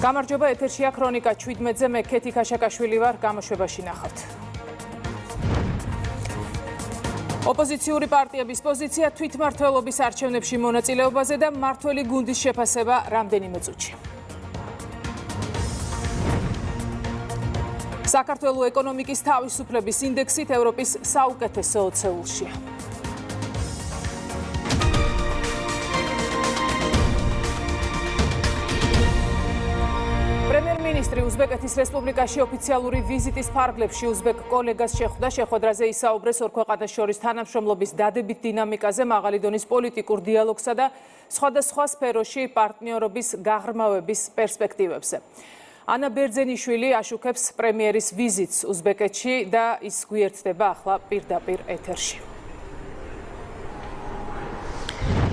გამარჯობა, ეთერშია ქრონიკა 17-ზე, მე ქეთი ქაშაკაშვილი ვარ, გამოშვებაში ნახავთ. ოპოზიციური პარტიების პოზიცია თვითმმართველობის არჩევნებში მონაწილეობაზე და მმართველი გუნდის შეფასება რამდენიმე წუთში. საქართველოს ეკონომიკის თავისუფლების ინდექსით ევროპის საუკეთესო 20-ში. პრემიერ-მინისტრი უზბეკეთის რესპუბლიკაში ოფიციალური ვიზიტის ფარგლებში უზბეკ კოლეგას შეხვდა. შეხვედრაზე ისაუბრეს ორ ქვეყანას შორის თანამშრომლობის დადებით დინამიკაზე, მაღალი დონის პოლიტიკურ დიალოგსა და სხვადასხვა სფეროში პარტნიორობის გაღრმავების პერსპექტივებზე. ანა ბერძენიშვილი აშუქებს პრემიერის ვიზიტს უზბეკეთში და ის გვიერთდება ახლა პირდაპირ ეთერში.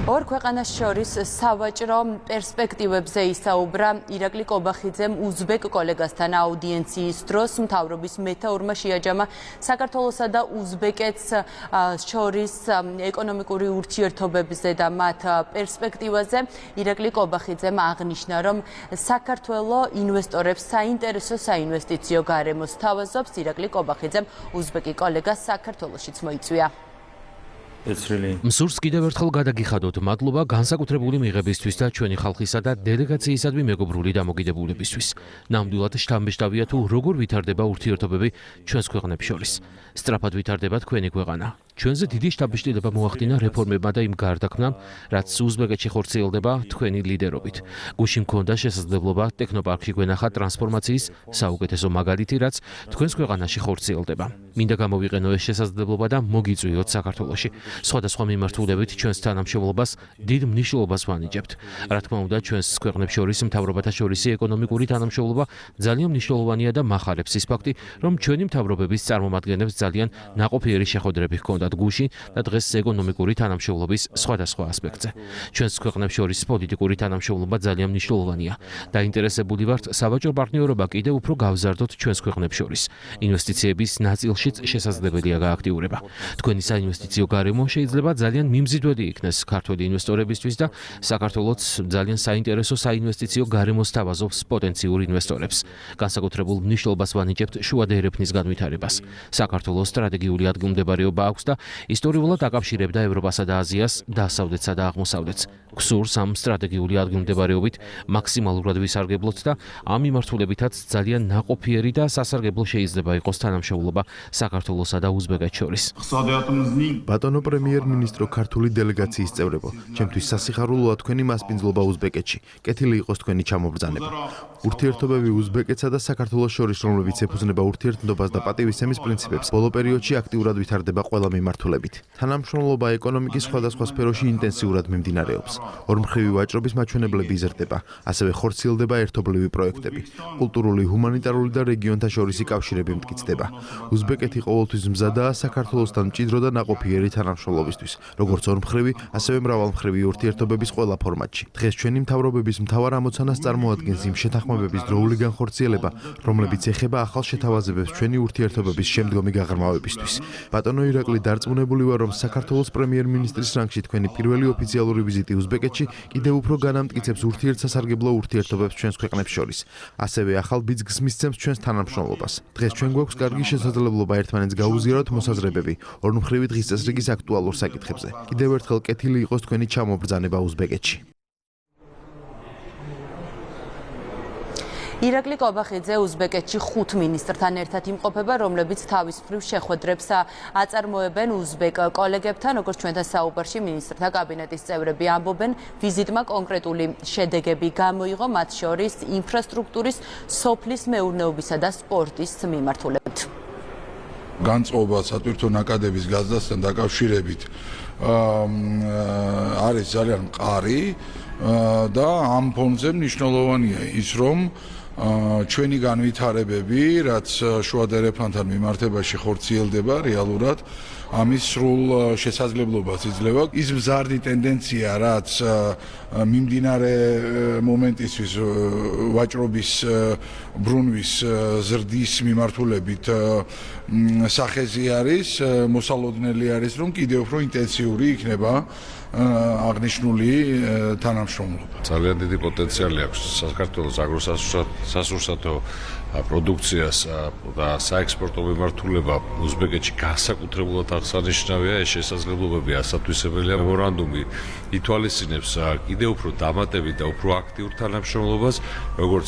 ორ ქვეყანას შორის სავაჭრო პერსპექტივებზე ისაუბრა ირაკლი კობახიძემ უზბეკ კოლეგასთან აუდიენციის დროს. მთავრობის მეთაურმა შეაჯამა საქართველოსა და უზბეკეთს შორის ეკონომიკური ურთიერთობებზე და მათ პერსპექტივაზე. ირაკლი კობახიძემ აღნიშნა, რომ საქართველოს ინვესტორებს საინტერესო საინვესტიციო გარემოს თავაზობს. ირაკლი კობახიძემ უზბეკი კოლეგას საქართველოშიც მოიწვია. მსურს კიდევ ერთხელ გადაგიხადოთ, მადლობა განსაკუთრებული მიღებისთვის და ჩვენი ხალხისა და დელეგაციისადმი მეგობრული დამოკიდებულებისთვის. ნამდვილად შთამბეჭდავია თუ როგორ ვითარდება ურთიერთობები ჩვენს ქვეყნებს შორის. სწრაფად ვითარდება თქვენი ქვეყანა. ჩვენზე დიდი შთამბეჭდილება მოახდინა რეფორმებმა და იმ გარდაქმნამ, რაც უზბეკეთში ხორციელდება თქვენი ლიდერობით. გუშინ მქონდა შესაძლებლობა ტექნოპარკში გვენახა ტრანსფორმაციის საუკეთესო მაგალითი, რაც თქვენს ქვეყანაში ხორციელდება. მინდა გამოვიყენო ეს შესაძლებლობა და მოგიწვიოთ საქართველოში. სხვადასხვა მიმართულებით ჩვენს თანამშრომლობას დიდ მნიშვნელობას ვანიჭებთ. რა თქმა უნდა, ჩვენს ქვეყნებს შორის მთავრობათა შორისი ეკონომიკური თანამშრომლობა ძალიან მნიშვნელოვანია და მახარებს ის ფაქტი, რომ ჩვენი მთავრობების წარმომადგენლებს ძალიან ნაყოფიერი შეხვედრები ჰქონდათ გუშინ და დღეს ეკონომიკური თანამშრომლობის სხვადასხვა ასპექტზე. ჩვენს ქვეყნებს შორის პოლიტიკური თანამშრომლობა ძალიან მნიშვნელოვანია. დაინტერესებული ვართ სავაჭრო პარტნიორობა კიდევ უფრო გავზარდოთ ჩვენს ქვეყნებს შორის. ინვესტიციების ნაწილშიც შესაძლებელია გააქტიურება. თქვენი საინვესტიციო გარემო შეიძლება ძალიან მიმზიდველი იქნეს ქართველი ინვესტორებისთვის და საქართველოს ძალიან საინტერესო საინვესტიციო გარემოს თავაზობს პოტენციურ ინვესტორებს. განსაკუთრებულ მნიშვნელობას ვანიჭებთ შუა და ერეფნის განვითარებას. საქართველოს სტრატეგიული ადგილმდებარეობა აქვს და ისტორიულად აკავშირებდა ევროპასა და აზიას, დასავლეთსა და აღმოსავლეთს. გსურს ამ სტრატეგიული ადგილმდებარეობით მაქსიმალურად ვისარგებლოთ და ამ მიმართულებითაც ძალიან ნაყოფიერი და სასარგებლო შეიძლება იყოს თანამშრომლობა საქართველოსა და უზბეკეთს შორის. ბატონო პრემიერ-მინისტრო, ქართული დელეგაციის წევრებო, ჩემთვის სასიხარულოა თქვენი მასპინძლობა უზბეკეთში. კეთილი იყოს თქვენი ჩამობრძანება. ურთიერთობები უზბეკეთსა და საქართველოს შორის, რომლებიც ეფუძნება ურთიერთნობას და პატივისცემის პრინციპებს, ბოლო პერიოდში აქტიურად ვითარდება ყველა მიმართულებით. თანამშრომლობა ეკონომიკის სხვადასხვა სფეროში ინტენსიურად მიმდინარეობს. ორმხრივი ვაჭრობის მაჩვენებლები იზრდება, ასევე ხორციელდება ერთობლივი პროექტები. კულტურული, ჰუმანიტარული და რეგიონთა შორისი კავშირები მტკიცდება. უზბეკეთი ყოველთვის მზადაა საქართველოსთან მჭიდრო და ნაყოფიერი თანამშრომლობისთვის, როგორც ორმხრივი, ასევე მრავალმხრივი ურთიერთობების ყველა ფორმატში. დღეს ჩვენი მთავრობების მთავარ ამოცანას წარმოადგენს იმ შეთანხმებების დროული განხორციელება, რომლებიც ეხება ახალ შეთავაზებებს ჩვენი ურთიერთობების შემდგომი გაღრმავებისთვის. ბატონო ირაკლი, დარწმუნებული ვარ, რომ საქართველოს პრემიერ-მინისტრის რანგში თქვენი პირველი ოფიციალური ვიზიტი უზბეკეთში კიდევ უფრო განამტკიცებს ურთიერთსასარგებლო ურთიერთობებს ჩვენს ქვეყნებს შორის. ასევე ახალ ბიძგს მისცემს ჩვენს თანამშრომლობას. დღეს ჩვენ გვაქვს კარგი შესაძლებლობა ერთმანეთს გაუზიაროთ მოსაზრებები, ორმხრივი დღის წესრიგის აქტუალურ საკითხებზე. კიდევ ერთხელ კეთილი იყოს თქვენი ჩამობრძანება უზბეკეთში. ირაკლი კობახიძე უზბეკეთში 5 მინისტრთან ერთად იმყოფება, რომლებიც თავის მხრივ შეხვედრებს აწარმოებენ უზბეკ კოლეგებთან. როგორც ჩვენთან საუბარში მინისტრთა კაბინეტის წევრები ამბობენ, ვიზიტმა კონკრეტული შედეგები გამოიღო, მათ შორის ინფრასტრუქტურის, სოფლის მეურნეობისა და სპორტის მიმართულებით. განწყობა სატვირთო ნაკადების გაზრდასთან დაკავშირებით არის ძალიან მყარი და ამ ფონზე მნიშვნელოვანია ის, რომ ჩვენი განვითარებები, რაც შუა და ერეფნთან მიმართებაში ხორციელდება რეალურად, ამის სრულ შესაძლებლობას იძლევა. ის მზარდი ტენდენცია, რაც მიმდინარე მომენტისთვის ვაჭრობის ბრუნვის ზრდის მიმართულებით სახეზი არის, მოსალოდნელი არის, რომ კიდევ უფრო ინტენსიური იქნება აღნიშნული თანამშრომლობა. ძალიან დიდი პოტენციალი აქვს საქართველოს აგროსასურსათო პროდუქციას და საექსპორტო მიმართულება უზბეკეთში განსაკუთრებულად აღსანიშნავია. ეს შესაძლებლობები ასათვისებელია. მემორანდუმი ითვალისწინებს კიდევ უფრო დამატებით და უფრო აქტიურ თანამშრომლობას, როგორც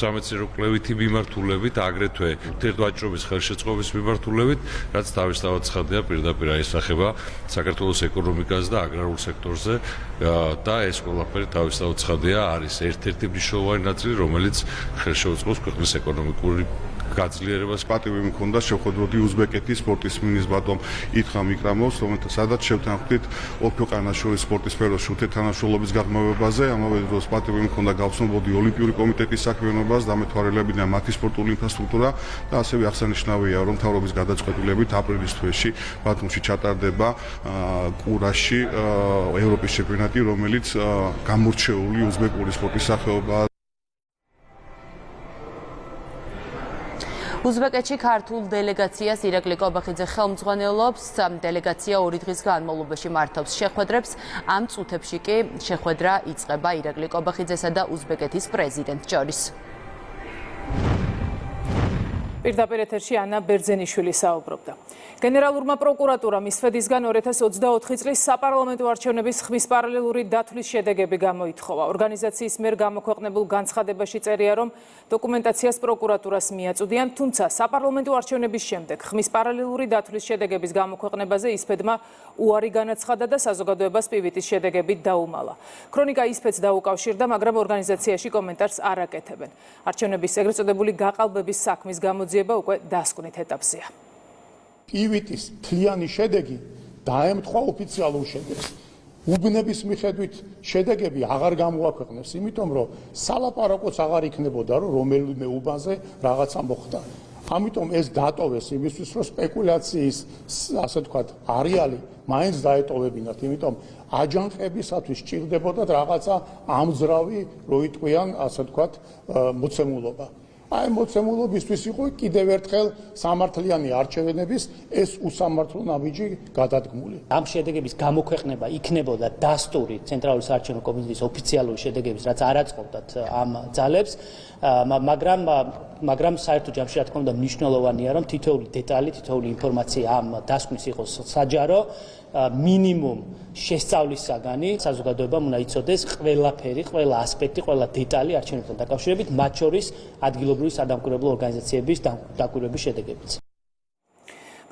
სამეცნიერო კვლევითი მიმართულებით, აგრეთვე ურთიერთვაჭრობის ხელშეწყობის მიმართულებით, რაც თავისთავად ცხადია პირდაპირ აისახება საქართველოს ეკონომიკას და აგრარულ სექტორზე და ეს ყველაფერი თავისთავად ცხადია არის ერთ-ერთი მნიშვნელოვანი ნაწილი, რომელიც ხელშეუწყობს ქვეყნის ეკონომიკური გაძლიერებას. პატივი მქონდა შევხვდოდი უზბეკეთის სპორტის მინისტრ ბატონ ითხამ იკრამოვს, რომელთაც შევთანხმდით ორ ქვეყანას შორის სპორტის სფეროში ურთიერთთანამშრომლობის გაღრმავებაზე. ამავე დროს პატივი მქონდა გავცნობოდი ოლიმპიური კომიტეტის საქმიანობას, დამეთვალებინა მათი სპორტული ინფრასტრუქტურა და ასევე აღსანიშნავია, რომ მთავრობის გადაწყვეტილებით აპრილის თვეში ბათუმში ჩატარდება კურაში ევროპის ჩემპიონატი, რომელიც გამორჩეული უზბეკური სპორტის სახეობაა. უზბეკეთში ქართულ დელეგაციას ირაკლი კობახიძე ხელმძღვანელობს. დელეგაცია 2 დღის განმავლობაში მართავს შეხვედრებს. ამ წუთებში კი შეხვედრა იწყება ირაკლი კობახიძესა და უზბეკეთის პრეზიდენტს შორის. პირდაპირ ეთერში ანა ბერძენიშვილი საუბრობდა. გენერალურმა პროკურატურამ ისვედისგან 2024 წლის საპარლამენტო არჩევნების ხმის პარალელური დათვლის შედეგები გამოითხოვა. ორგანიზაციის მიერ გამოქვეყნებულ განცხადებაში წერია, რომ დოკუმენტაციას პროკურატურას მიაწვდიან, თუმცა საპარლამენტო არჩევნების შემდეგ ხმის პარალელური დათვლის შედეგების გამოქვეყნებაზე ისფედმა უარი განაცხადა და საზოგადოებას პივიტის შედეგებით დაუმალა. ქრონიკა ისფედს დაუკავშირდა, მაგრამ ორგანიზაციაში კომენტარს არ აკეთებენ. არჩევნების ეგრეთ წოდებული გაყალბების საქმის გამოძიება უკვე დასკვნით ეტაპზეა. პივიტის მთლიანი შედეგი დაემთხვა ოფიციალურ შედეგს. უბნების მიხედვით შედეგები აღარ გამოაქვეყნებს, იმიტომ რომ სალაპარაკოც აღარ იქნებოდა, რომ რომელიმე უბანზე რაღაცა მოხდა. ამიტომ ეს დატოვეს იმისთვის, რომ სპეკულაციის, ასე ვთქვათ, არეალი მაინც დაეტოვებინათ, იმიტომ აჯანყებისათვის სჭირდებოდათ რაღაცა ამძრავი, რო იტყვიან, ასე ვთქვათ, მოცემულობა. აი მოცემულობისთვის იყო კიდევ ერთხელ სამართლიანი არჩევნების ეს უსამართლო ნაბიჯი გადადგმული. ამ შედეგების გამოქვეყნება იქნებოდა დასტური ცენტრალური საარჩევნო კომისიის ოფიციალური შედეგების, რაც არ აწყობდათ ამ ძალებს, მაგრამ საერთო ჯამში რა თქმა უნდა მნიშვნელოვანია, რომ თითოეული დეტალი, თითოეული ინფორმაცია ამ დასკვნის იყოს საჯარო, მინიმუმ შესწავლის საგანი საზოგადოებამ უნდა იცოდეს ყველაფერი, ყველა ასპექტი, ყველა დეტალი არჩევნებთან დაკავშირებით, მათ შორის ადგილობრივი სადამკვირვებლო ორგანიზაციების დაკვირვების შედეგებიც.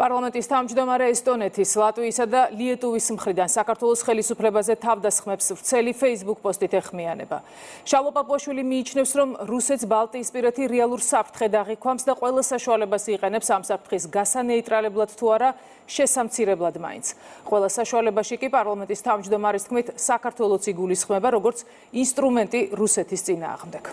პარლამენტის თავმჯდომარე ესტონეთის, ლატვიისა და ლიეტუვის მხრიდან საქართველოს ხელისუფლებაზე თავდასხმებს ვრცელი Facebook პოსტით ეხმიანება. შალო პაპუაშვილი მიიჩნევს, რომ რუსეთს ბალტიისპირეთი რეალურ საფრთხედ აღიქვამს და ყველა საშუალებას იყენებს ამ საფრთხის გასანეიტრალებლად თუ არა შესამცირებლად მაინც. ყველა საშუალებაში კი პარლამენტის თავმჯდომარის თქმით საქართველოც იგულისხმება როგორც ინსტრუმენტი რუსეთის წინააღმდეგ.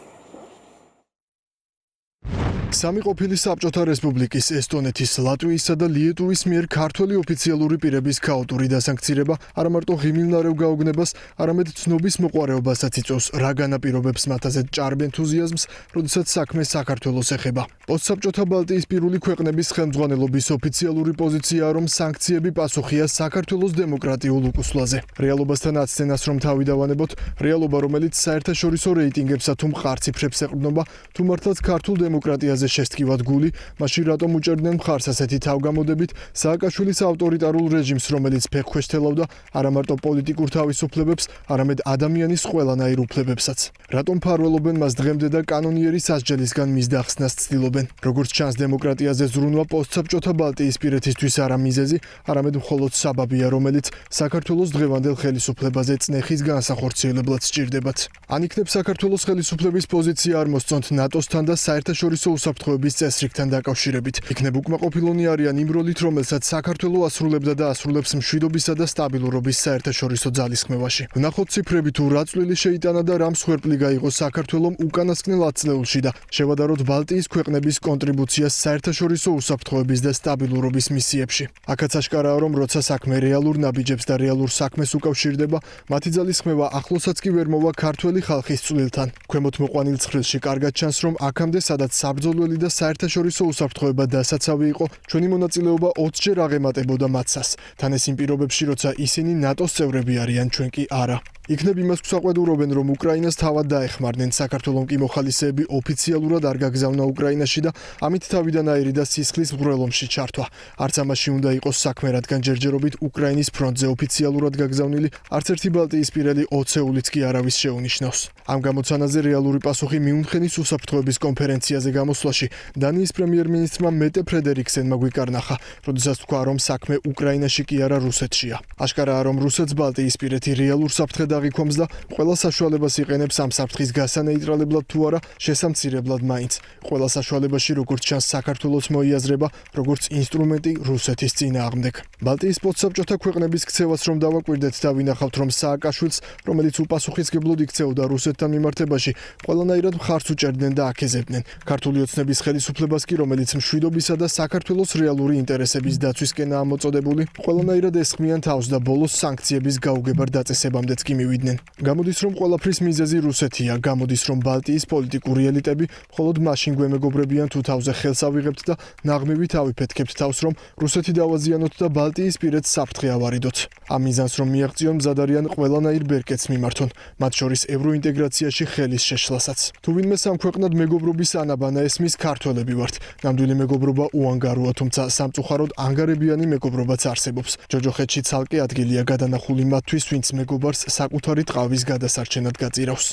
სამი ყოფილი საბჭოთა რესპუბლიკის ესტონეთის, ლატვიისა და ლიეტუვის მიერ ქართველი ოფიციალური პირების ქაოტური დასანქცირება არა მარტო ღიმილნარევ გაუგნებას, არამედ ცნობის მოყვარეობასაც იწვევს, რა განაპირობებს მათ ასეთ ჭარბ ენთუზიაზმს, როდესაც საქმე საქართველოს ეხება. პოსტსაბჭოთა ბალტიისპირული ქვეყნების ხელმძღვანელობის ოფიციალური პოზიციაა, რომ სანქციები პასუხია საქართველოს დემოკრატიულ უკუსვლაზე. რეალობასთან აცდენას რომ თავი დავანებოთ, რეალობა, რომელიც საერთაშორისო რეიტინგებსა თუ მყარ ციფრებს ეყრდნობა, თუ მართლაც ქართულ დემოკრატიას შესტკივად გული, მაშინ რატომ უჭერდნენ მხარს ასეთი თავგამოდებით სააკაშვილის ავტორიტარულ რეჟიმს, რომელიც ფეხქვეშ თელავდა არა მარტო პოლიტიკურ თავისუფლებებს, არამედ ადამიანის ყველანაირ უფლებებსაც. რატომ ფარველობენ მას დღემდე და კანონიერი სასჯელისგან მის დახსნას ცდილობენ? როგორც ჩანს, დემოკრატიაზე ზრუნვა პოსტსაბჭოთა ბალტიისპირეთისთვის არა მიზეზი, არამედ მხოლოდ საბაბია, რომელიც საქართველოს დღევანდელ ხელისუფლებაზე წნეხის განსახორციელებლად სჭირდებათ. ან იქნებ საქართველოს ხელისუფლების პოზიცია არ მოსწონთ ნატოსთან და საერთაშორისო უსაფრთხოების წესრიგთან დაკავშირებით. იქნებ უკმაყოფილონი არიან იმ როლით, რომელსაც საქართველო ასრულებდა და ასრულებს მშვიდობისა და სტაბილურობის საერთაშორისო ძალისხმევაში. ვნახოთ ციფრები თუ რა წვლილი შეიტანა და რა მსხვერპლი გაიღო საქართველომ უკანასკნელ 10 წლეულში და შევადაროთ ბალტიის ქვეყნების კონტრიბუციას საერთაშორისო უსაფრთხოების და სტაბილურობის მისიებში. აქაც აშკარაა, რომ როცა საქმე რეალურ ნაბიჯებს და რეალურ საქმეს უკავშირდება, მათი ძალისხმევა ახლოსაც კი ვერ მოვა ქართველი ხალხის წვლილთან. ქვემოთ მოყვანილ ცხრილში კარგად ჩანს, რომ აქამდე სადაც საბრძოლო პირველი და საერთაშორისო უსაფრთხოება დასაცავი იყო, ჩვენი მონაწილეობა 20-ჯერ აღემატებოდა მათსას. თან ეს იმ პირობებში, როცა ისინი ნატოს წევრები არიან, ჩვენ კი არა. იქნებ იმას გვსაყვედურობენ, რომ უკრაინას თავად დაეხმარნენ, საქართველოს კი მოხალისეები ოფიციალურად არ გაგზავნა უკრაინაში და ამით თავიდანაირი და სისხლის მღვრელომში ჩართვა. არც ამაში უნდა იყოს საქმე, რადგან ჯერჯერობით უკრაინის ფრონტზე ოფიციალურად გაგზავნილი არც ერთი ბალტიისპირელი ოცეულიც კი არავის შეუნიშნავს. ამ გამოცანაზე რეალური პასუხი მიუნხენის უსაფრთხოების კონფერენციაზე გამოსვლაში დანიის პრემიერ-მინისტრმა მეტე ფრედერიკსენმა გვიკარნახა, როდესაც თქვა, რომ საქმე უკრაინაში კი არა რუსეთშია. აშკარაა, რომ რუსეთს ბალტიისპირეთი რეალურ საფრთხედ აღიქვამს და ყველა საშუალებას იყენებს ამ საფრთხის გასანეიტრალებლად თუ არა შესამცირებლად მაინც. ყველა საშუალებაში როგორც ჩანს საქართველოს მოიაზრება, როგორც ინსტრუმენტი რუსეთის წინააღმდეგ. ბალტიის პოსტსაბჭოთა ქვეყნების ქცევას რომ დავაკვირდეთ და ვინახავთ, რომ სააკაშვილს, რომელიც უპასუხისმგებლოდ იქცეოდა რუსეთთან მიმართებაში, ყველანაირად მხარს უჭერდნენ და აქეზებდნენ. ქართული ოცნების ხელისუფლებას კი, რომელიც მშვიდობისა და საქართველოს რეალური ინტერესების დაცვისკენაა მოწოდებული, ყველანაირად ესხმიან თავს და ბოლოს სანქციების გაუგებარ დაწესებამდეც კი მივიდნენ. გამოდის, რომ ყველაფრის მიზეზი რუსეთია, გამოდის, რომ ბალტიის პოლიტიკური ელიტები მხოლოდ მაშინ გვემეგობრებიან თუ თავზე ხელს ავიღებთ და ნაღმივით ავიფეთქებთ თავს, რომ რუსეთი დავაზიანოთ და ბალტიისპირეთს საფრთხე ავარიდოთ. ამ მიზანს რომ მიაღწიონ, მზად არიან ყველანაირ ბერკეტს მიმართონ, მათ შორის ევროინტეგრაციაში ხელის შეშლასაც. თუ ვინმე სამ ქვეყნად მეგობრობის ანაბანა ესმის, ქართველები ვართ. ნამდვილი მეგობრობა უანგაროა, თუმცა სამწუხაროდ ანგარებიანი მეგობრობაც არსებობს. ჯოჯოხეთში ცალკე ადგილია გადანახული მათთვის, ვინც მეგობარს საკუთარი ტყავის გადასარჩენად გაწირავს.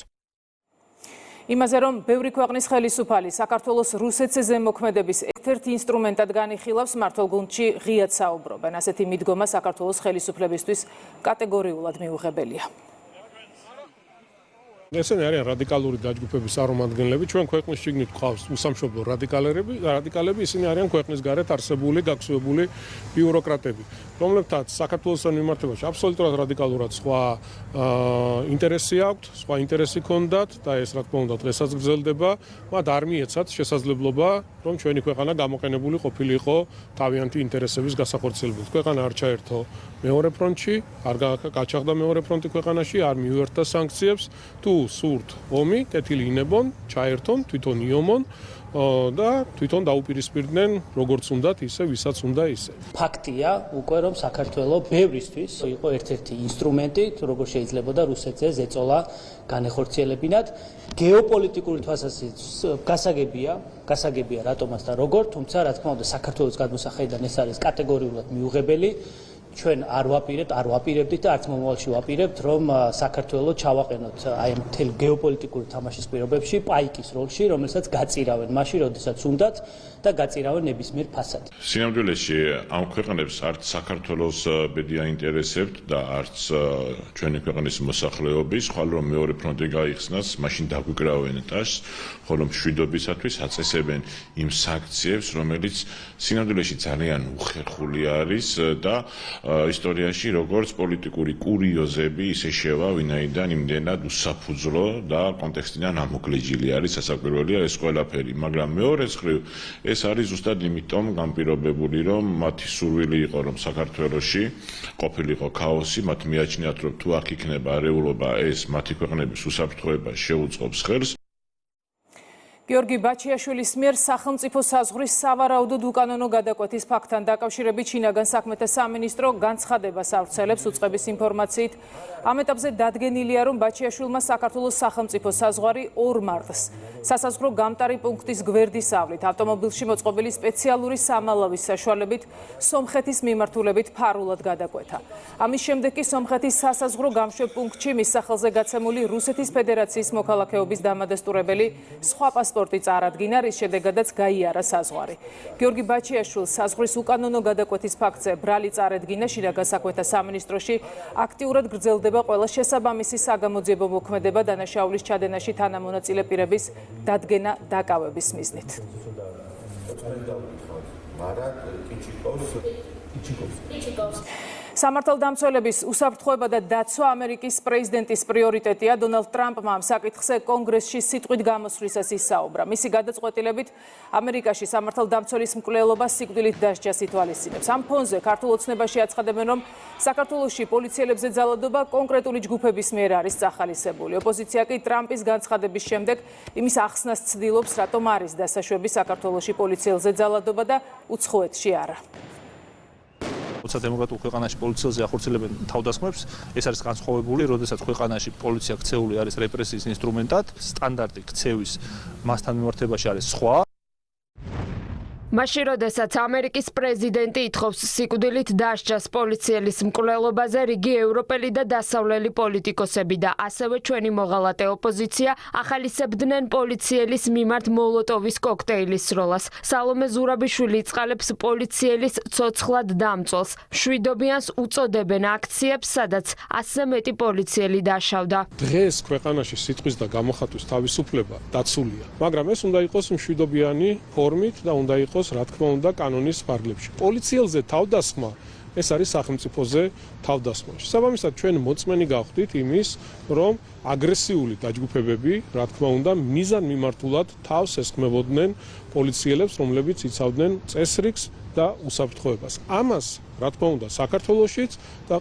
იმაზე, რომ ბევრი ქვეყნის ხელისუფალი საქართველოს რუსეთზე ზემოქმედების ერთ-ერთ ინსტრუმენტად განიხილავს, მართლგუნდში ღიად საუბრობენ. ასეთი მიდგომა საქართველოს ხელისუფლებისთვის კატეგორიულად მიუღებელია. ესენი არიან რადიკალური დაჯგუფების წარმომადგენლები, ჩვენ ქვეყნის შიგნით გვყავს უსამშობლო რადიკალები, ისინი არიან ქვეყნის გარეთ არსებული, გაქვსებული ბიუროკრატები, რომლებთაც საქართველოსთან მიმართებაში აბსოლუტურად რადიკალურად სხვა ინტერესი აქვთ, სხვა ინტერესი ჰქონდათ და ეს რა თქმა უნდა დღესაც გრძელდება, მათ არ მიეცათ შესაძლებლობა, რომ ჩვენი ქვეყანა გამოყენებული ყოფილიყო თავიანთი ინტერესების გასახორციელებლად. ქვეყანა არ ჩაერთო მეორე ფრონტში, არ გაჩაღდა მეორე ფრონტი ქვეყანაში, არ მიუერთდა სანქციებს, თუ სურთ ომი, კეთილი ინებონ, ჩაერთონ, თვითონ იომონ და თვითონ დაუპირისპირდნენ როგორც უნდათ ისე, ვისაც უნდა ისე. ფაქტია უკვე რომ საქართველოს ბევრისთვის იყო ერთ-ერთი ინსტრუმენტი, როგორ შეიძლებოდა რუსეთზე ზეწოლა განეხორციელებინათ. გეოპოლიტიკური თვალსაზრისით გასაგებია რატომაც და როგორ, თუმცა რა თქმა უნდა საქართველოს გადმოსახედიდან ეს არის კატეგორიულად მიუღებელი. ჩვენ არ ვაპირებდით და არც მომავალში ვაპირებთ, რომ საქართველოს ჩავაყენოთ აი ამ მთელ გეოპოლიტიკური თამაშის პირობებში პაიკის როლში, რომელსაც გაწირავენ მაშინ, როდესაც უნდათ და გაწირავენ ნებისმიერ ფასად. სინამდვილეში ამ ქვეყნებს არც საქართველოს ბედი აინტერესებთ და არც ჩვენი ქვეყნის მოსახლეობის, ხვალ რომ მეორე ფრონტი გაიხსნას, მაშინ დაგვიკრავენ ტაშს, ხოლო მშვიდობისათვის აწესებენ იმ სანქციებს, რომელიც სინამდვილეში ძალიან უხერხული არის და ისტორიაში როგორც პოლიტიკური კურიოზები ისე შევა, ვინაიდან იმდენად უსაფუძვლო და კონტექსტიდან ამოკლეჯილი არის სასაკვირველია ეს ყველაფერი, მაგრამ მეორე მხრივ ეს არის ზუსტად იმიტომ განპირობებული, რომ მათი სურვილი იყო, რომ საქართველოში ყოფილიყო ქაოსი, მათ მიაჩნიათ, რომ თუ აქ იქნება არეულობა, ეს მათი ქვეყნების უსაფრთხოებას შეუწყობს ხელს. გიორგი ბაჩიაშვილის მიერ სახელმწიფო საზღვრის სავარაუდოდ უკანონო გადაკვეთის ფაქტთან დაკავშირებით შინაგან საქმეთა სამინისტრო განცხადებას ავრცელებს უწყების ინფორმაციით. ამ ეტაპზე დადგენილია, რომ ბაჩიაშვილმა საქართველოს სახელმწიფო საზღვარი 2 მარტს სასაზღვრო გამტარი პუნქტის გვერდის ავლით ავტომობილში მოწყობილი სპეციალური სამალავის საშუალებით სომხეთის მიმართულებით ფარულად გადაკვეთა. ამის შემდეგ კი სომხეთის სასაზღვრო გამშვებ პუნქტში მის სახელზე გაცემული რუსეთის ფედერაციის მოქალაქეობის დამადასტურებელი სხვა პასპორტი წარადგინა, რის შედეგადაც გაიარა საზღვარი. გიორგი ბაჩიაშვილს საზღვრის უკანონო გადაკვეთის ფაქტზე ბრალი წარედგინა შინაგან საქმეთა სამინისტროში აქტიურად გრძელდება ყველა შესაბამისი საგამოძიებო მოქმედება დანაშაულის ჩადენაში თანამონაწილე პირების დადგენა დაკავების მიზნით. სამართალდამცველების უსაფრთხოება და დაცვა ამერიკის პრეზიდენტის პრიორიტეტია. დონალდ ტრამპმა ამ საკითხზე კონგრესში სიტყვით გამოსვლისას ისაუბრა. მისი გადაწყვეტილებით ამერიკაში სამართალდამცველის მკვლელობა სიკვდილით დასჯას ითვალისწინებს. ამ ფონზე ქართულ ოცნებაში აცხადებენ, რომ საქართველოში პოლიციელებზე ძალადობა კონკრეტული ჯგუფების მიერ არის წახალისებული. ოპოზიცია კი ტრამპის განცხადების შემდეგ იმის ახსნას ცდილობს, რატომ არის დასაშვები საქართველოში პოლიციელზე ძალადობა და უცხოეთში არა. როცა დემოკრატიულ ქვეყანაში პოლიციელზე ახორციელებენ თავდასხმებს, ეს არის განსხვავებული, როდესაც ქვეყანაში პოლიცია ქცეული არის რეპრესიის ინსტრუმენტად, სტანდარტი ქცევის მასთან მიმართებაში არის სხვა. მაშინ, როდესაც ამერიკის პრეზიდენტი ითხოვს სიკვდილით დასჯას პოლიციელის მკვლელობაზე, რიგი ევროპელი და დასავლელი პოლიტიკოსები და ასევე ჩვენი მოღალატე ოპოზიცია ახალისებდნენ პოლიციელის მიმართ მოლოტოვის კოქტეილის სროლას. სალომე ზურაბიშვილი იწყალებს პოლიციელის ცოცხლად დამწველს. მშვიდობიანს უწოდებენ აქციებს, სადაც 100 მეტი პოლიციელი დაშავდა. დღეს ქვეყანაში სიტყვის და გამოხატვის თავისუფლება დაცულია, მაგრამ ეს უნდა იყოს მშვიდობიანი ფორმით და უნდა იყოს რა თქმა უნდა კანონის ფარგლებში. პოლიციელზე თავდასხმა ეს არის სახელმწიფოზე თავდასხმა. შესაბამისად ჩვენ მოწმენი გავხდით იმის, რომ აგრესიული დაჯგუფებები, რა თქმა უნდა, მიზან მიმართულად თავს ესხმებოდნენ პოლიციელებს, რომლებიც იცავდნენ წესრიგს და უსაფრთხოებას. ამას, რა თქმა უნდა, საქართველოშიც და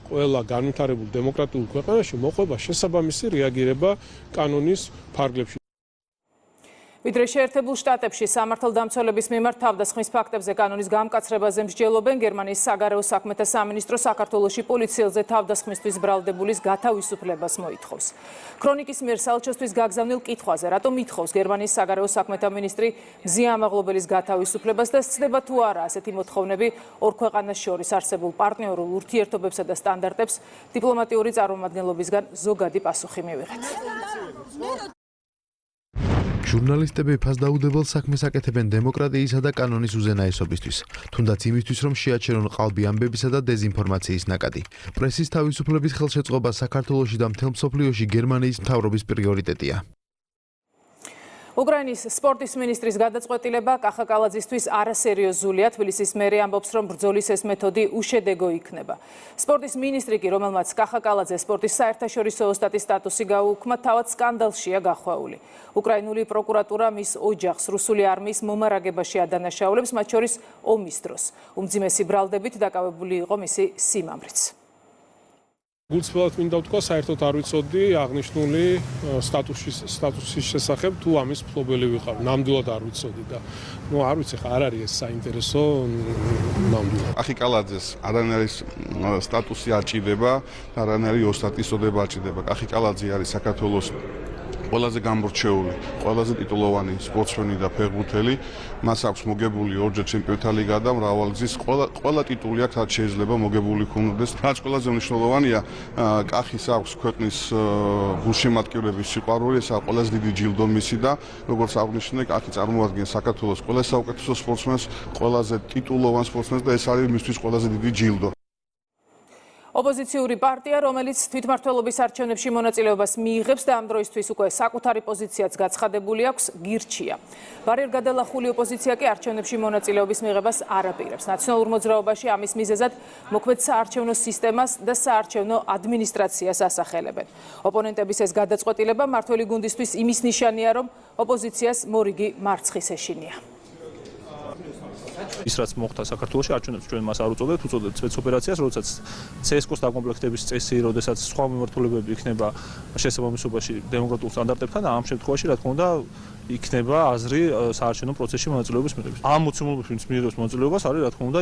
ყველა განვითარებულ დემოკრატიულ ქვეყანაში მოყვება შესაბამისი რეაგირება კანონის ფარგლებში. ვიდრე შეერთებულ შტატებში სამართალდამცველების მიმართ თავდასხმის ფაქტებზე კანონის გამკაცრებაზე მსჯელობენ, გერმანიის საგარეო საქმეთა სამინისტრო საქართველოში პოლიციელზე თავდასხმისთვის ბრალდებულის გათავისუფლებას მოითხოვს. ქრონიკის მიერ საელჩოსთვის გაგზავნილ კითხვაზე, რატომ ითხოვს გერმანიის საგარეო საქმეთა მინისტრი მზიამაღლობელის გათავისუფლებას და სცდება თუ არა ასეთი მოთხოვნები ორ ქვეყანას შორის არსებულ პარტნიორულ ურთიერთობებსა და სტანდარტებს დიპლომატიური წარმომადგენლობისგან ზოგადი პასუხი მივიღეთ. ჟურნალისტები ფასდაუდებელ საქმეს აკეთებენ დემოკრატიისა და კანონის უზენაესობისთვის, თუნდაც იმისთვის, რომ შეაჩერონ ყალბი ამბებისა და დეზინფორმაციის ნაკადი. პრესის თავისუფლების ხელშეწყობა საქართველოში და მთელ მსოფლიოში გერმანიის მთავრობის პრიორიტეტია. უკრაინის სპორტის მინისტრის გადაწყვეტილება კახა კალაძისთვის არასერიოზულია. თბილისის მერი ამბობს, რომ ბრძოლის ეს მეთოდი უშედეგო იქნება. სპორტის მინისტრი კი, რომელმაც კახა კალაძე სპორტის საერთაშორისო ოსტატის სტატუსი გაუქმა, თავად სკანდალშია გახვეული. უკრაინული პროკურატურა მის ოჯახს რუსული არმიის მომარაგებაში ადანაშაულებს, მათ შორის ომის დროს. უმძიმესი ბრალდებით დაკავებული იყო მისი სიმამრიც. გულწრფელად მინდა ვთქვა, საერთოდ არ ვიცოდი აღნიშნული სტატუსის შესახებ, თუ ამის მფლობელი ვიყავ. ნამდვილად არ ვიცოდი და არ ვიცი, არ არის ეს საინტერესო ნამდვილად. კახი კალაძეს არანაირი სტატუსი არ ჭირდება, არანაირი ოსტატის წოდება არ ჭირდება. კახი კალაძე არის საქართველოს ყველაზე გამორჩეული, ყველაზე ტიტულოვანი სპორტსმენი და ფეხბურთელი. მას აქვს მოგებული ორჯერ ჩემპიონთა ლიგა და მრავალგზის ყველა ტიტული აქვს, რაც შეიძლება მოგებული ქონდეს. რაც ყველაზე მნიშვნელოვანია, კახის აქვს ქვეყნის გულშემატკივრების სიყვარული, ეს არის ყველაზე დიდი ჯილდო მისი და როგორც აღნიშნე, კახი წარმოადგენს საქართველოს ყველა საუკეთესო სპორტსმენს, ყველაზე ტიტულოვან სპორტსმენს და ეს არის მისთვის ყველაზე დიდი ჯილდო. ოპოზიციური პარტია, რომელიც თვითმმართველობის არჩევნებში მონაწილეობას მიიღებს და ამ დროისთვის უკვე საკუთარი პოზიციაც გაცხადებული აქვს, გირჩია. ბარიერ გადალახული ოპოზიცია კი არჩევნებში მონაწილეობის მიღებას არ აპირებს. ნაციონალურ მოძრაობაში ამის მიზეზად მოქმედ საარჩევნო სისტემას და საარჩევნო ადმინისტრაციას ასახელებენ. ოპონენტების ეს გადაწყვეტილება მმართველი გუნდისთვის იმის ნიშანია, რომ ოპოზიციას მორიგი მარცხის ეშინია. ის რაც მოხდა საქართველოში არჩევნებს ჩვენ მას არ უწოდებთ, უწოდებთ სპეცოპერაციას, როდესაც CSKO-ს დაკომპლექტების წესი, როდესაც სხვა მიმართულებები იქნება შესაბამისობაში დემოკრატიულ სტანდარტებთან, ამ შემთხვევაში რა თქმა უნდა იქნება აზრი საარჩევნო პროცესში მონაწილეობის მიღების. ამ მოცემულობის ვინც მიიღებს მონაწილეობას არის რა თქმა უნდა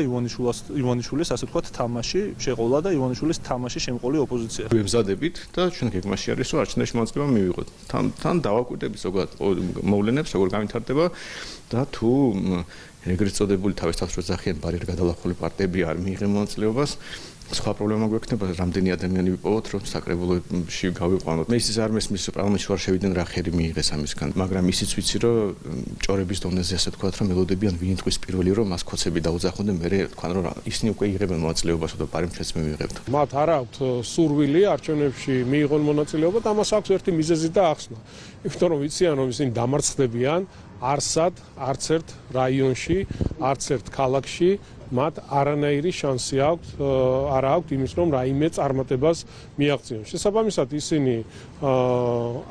ივანიშვილის ასე ვთქვათ თამაში შეყოლა და ივანიშვილის თამაში შემყოლი ოპოზიცია. ვებზადებით და ჩვენ გეგმაში არის რომ არჩევნებში მონაწილეობა მივიღოთ. თან დავაკვირდებით ზოგადად მოვლენებს, როგორ განვითარდება და თუ ეგრეთ წოდებული თავის თავს როძახიან ბარიერ გადალახული პარტიები არ მიიღენ მონაწილეობას, სხვა პრობლემა გვექნება, რამდენი ადამიანი ვიპოვოთ, რომ საკრებულოში გავიყვანოთ. მე ისიც არ მესმის პარლამენტში ვარ შევიდნენ რა ხერი მიიღეს ამისგან, მაგრამ ისიც ვიცი, რომ ჭორების დონეზე ასე ვთქვათ, რომ ელოდებიან ვინ ტყვის პირველი, რომ მას ქოცები დაუძახონ და მე თქვან რომ ისინი უკვე იღებენ მონაწილეობას და პარიმჩეთს მე მივიღებთ. მათ არ აქვთ სურვილი არჩევნებში მიიღონ მონაწილეობა და ამას აქვს ერთი მიზეზი და ახსნა. იმიტომ რომ ვიციან რომ ისინი დამარცხდებიან არსად არც ერთ რაიონში, არც ერთ ქალაქში მათ არანაირი შანსი არ აქვთ იმის, რომ რაიმე წარმატებას მიაღწიონ. შესაბამისად, ისინი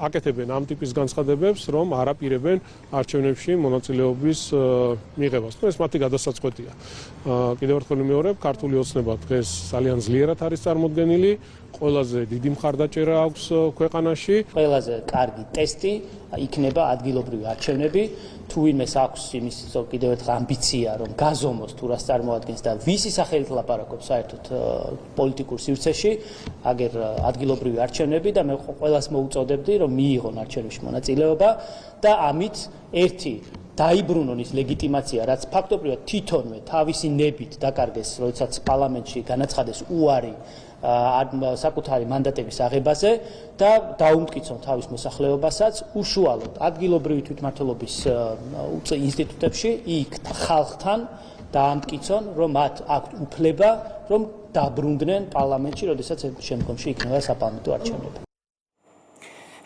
აკეთებენ ამ ტიპის განცხადებებს, რომ არ აპირებენ არჩევნებში მონაწილეობის მიღებას. ეს მათი გადასაწყვეტია. კიდევ ერთხელ ვიმეორებ, ქართული ოცნება დღეს ძალიან ძლიერად არის წარმოდგენილი, ყველაზე დიდი მხარდაჭერა აქვს ქვეყანაში. ყველაზე კარგი ტესტი იქნება ადგილობრივი არჩევნები. თუ ვინმეს აქვს იმის კიდევ ერთხელ ამბიცია, რომ გაზომოს თუ რას წარმოადგენს და ვისი სახელით ლაპარაკობს საერთოდ პოლიტიკურ სივრცეში, აგერ ადგილობრივი არჩევნები და მე ყველას მოუწოდებდი, რომ მიიღონ არჩევნებში მონაწილეობა და ამით ერთი დაიბრუნონ ის ლეგიტიმაცია, რაც ფაქტობრივად თვითონვე თავისი ნებით დაკარგეს, როდესაც პარლამენტში განაცხადეს უარი საკუთარი მანდატების აღებაზე და დაუმტკიცონ თავის მოსახლეობასაც უშუალოდ ადგილობრივი თვითმმართველობის ინსტიტუტებში იქ ხალხთან დაამტკიცონ, რომ მათ აქვთ უფლება, რომ დაბრუნდნენ პარლამენტში, როდესაც შემდგომში იქნება საპარლამენტო არჩევნები.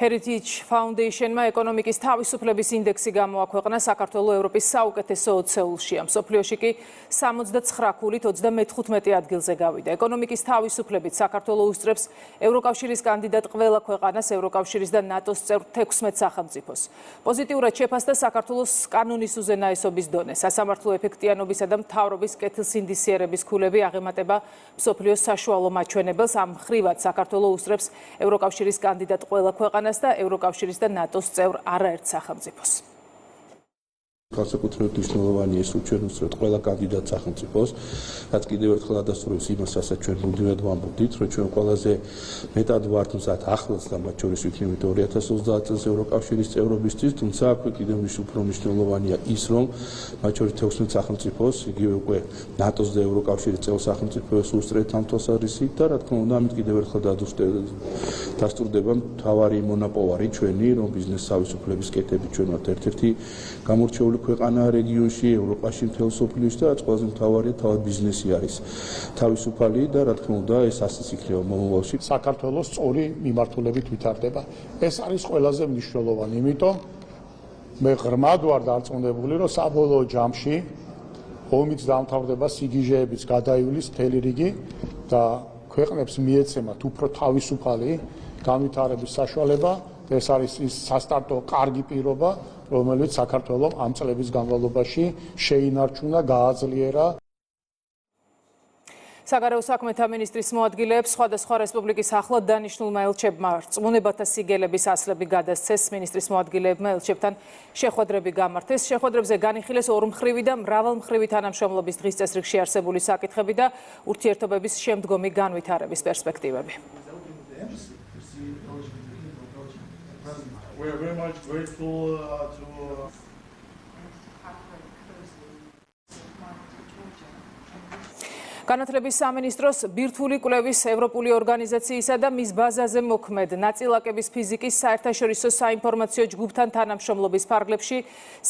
Heritage Foundation-მა ეკონომიკის თავისუფლების ინდექსი გამოაქვეყნა საქართველოს ევროპის საუკეთესო 20-ში. მსოფლიოში კი 79-25 ადგილზე გავიდა. ეკონომიკის თავისუფლებით საქართველოს უსწრებს ევროკავშირის კანდიდატ ყველა ქვეყანას, ევროკავშირის და ნატოს წევრ 16 სახელმწიფოს. პოზიტიურად შეფასდა საქართველოს კანონის უზენაესობის დონე. სასამართლო ეფექტიანობისა და მთავრობის კეთილსინდისიერების ქულები აღემატება მსოფლიოს საშუალო მაჩვენებელს. ამ მხრივად საქართველოს უსწრებს ევროკავშირის კანდიდატ ყველა ქვეყანას და ევროკავშირის და ნატოს წევრ არაერთ სახელმწიფოს. განსაკუთრებით მნიშვნელოვანია ეს, რომ ჩვენ უსწრებთ ყველა კანდიდატ სახელმწიფოს, რაც კიდევ ერთხელ ადასტურებს იმას, რასაც ჩვენ მუდმივად ვამბობდით, რომ ჩვენ ყველაზე მეტად ვართ მზად ახლაც და მათ შორის ვიქნებით 2030 წელს ევროკავშირის წევრობისთვის, თუმცა აქვე კიდევ უფრო მნიშვნელოვანია ის, რომ მათ შორის 16 სახელმწიფოს, იგივე უკვე ნატოს და ევროკავშირის წევრ სახელმწიფოს უსწრებთ ამ თვალსაზრისით და რა თქმა უნდა, ამით კიდევ ერთხელ დასტურდება მთავარი მონაპოვარი ჩვენი, რომ ბიზნეს თავისუფლების კეთებით ჩვენ ვართ ერთ-ერთი გამორჩეული ქვეყანა რეგიონში, ევროპაში, მთელ სოფლიოში და რაც ყველაზე მთავარია, თავად ბიზნესი არის თავისუფალი და რა თქმა უნდა, ეს ასეც იქნება მომავალში. საქართველოს სწორი მიმართულებით ვითარდება. ეს არის ყველაზე მნიშვნელოვანი, იმიტომ მე ღრმად ვარ დარწმუნებული, რომ საბოლოო ჯამში ომიც დამთავრდება, სიგიჟეებიც გადაივლის მთელი რიგი და ქვეყნებს მიეცემათ უფრო თავისუფალი განვითარების საშუალება. ეს არის ის სასტარტო კარგი პირობა, რომელიც საქართველოს ამ წლების განმავლობაში შეინარჩუნა, გააძლიერა. საგარეო საქმეთა მინისტრის მოადგილეებს სხვადასხვა რესპუბლიკის ახლად დანიშნულმა ელჩებმა რწმუნებათა სიგელების ასლები გადასცეს. მინისტრის მოადგილეებმა ელჩებთან შეხვედრები გამართეს. შეხვედრებზე განიხილეს ორმხრივი და მრავალმხრივი თანამშრომლობის დღის წესრიგში არსებული საკითხები და ურთიერთობების შემდგომი განვითარების პერსპექტივები. We are very much grateful to განათლების სამინისტროს ბირთვული კვლევის ევროპული ორგანიზაციისა და მის ბაზაზე მოქმედ ნაწილაკების ფიზიკის საერთაშორისო საინფორმაციო ჯგუფთან თანამშრომლობის ფარგლებში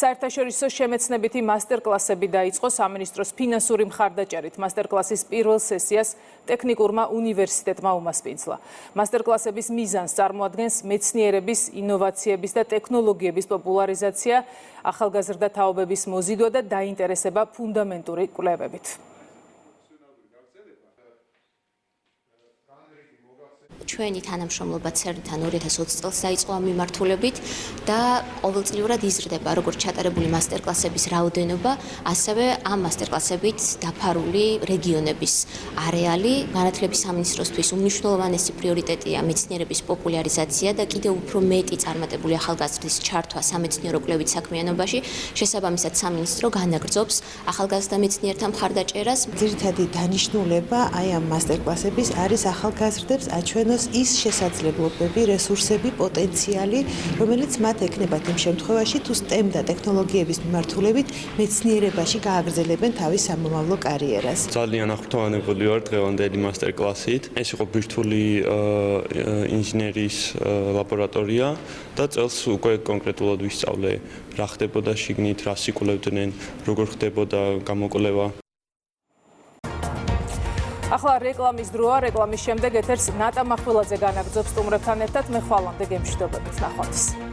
საერთაშორისო შემეცნებითი მასტერკლასები დაიწყო. სამინისტროს ფინანსური მხარდაჭერით მასტერკლასის პირველ სესიას ტექნიკურმა უნივერსიტეტმა უმასპინძლა. მასტერკლასების მიზანს წარმოადგენს მეცნიერების, ინოვაციების და ტექნოლოგიების პოპულარიზაცია, ახალგაზრდა თაობების მოზიდვა და დაინტერესება ფუნდამენტური კვლევებით. ჩვენი თანამშრომლობა CERN-თან 2020 წელს დაიწყო ამ მიმართულებით და ყოველწლიურად იზრდება როგორც ჩატარებული მასტერკლასების რაოდენობა, ასევე ამ მასტერკლასებით დაფარული რეგიონების არეალი. განათლების სამინისტროსთვის უმნიშვნელოვანესი პრიორიტეტია მეცნიერების პოპულარიზაცია და კიდევ უფრო მეტი წარმატებული ახალგაზრდის ჩართვა სამეცნიერო კვლევით საქმიანობაში. შესაბამისად, სამინისტრო განაგრძობს ახალგაზრდა მეცნიერთა მხარდაჭერას. ძირითადი დანიშნულება აი ამ მასტერკლასების არის ახალგაზრდებს აჩვენოს ის შესაძლებლობები, რესურსები, პოტენციალი, რომელიც მათ ექნებათ იმ შემთხვევაში, თუ STEM და ტექნოლოგიების მიმართულებით მეცნიერებაში გააგრძელებენ თავის სამომავლო კარიერას. ძალიან აღფრთოვანებული ვარ დღევანდელი მასტერკლასით. ეს იყო ბირთვული ინჟინერიის ლაბორატორია და წელს უკვე კონკრეტულად ვისწავლე რა ხდებოდა შიგნით, რა სიკულევდნენ, როგორ ხდებოდა გამოკვლევა. ახლა რეკლამის დროა. რეკლამის შემდეგ ეთერს ნატა მახვილაძე განაგრძობს სტუმრებთან ერთად. მე ხვალამდე გემშვიდობებით. ნახვამდის.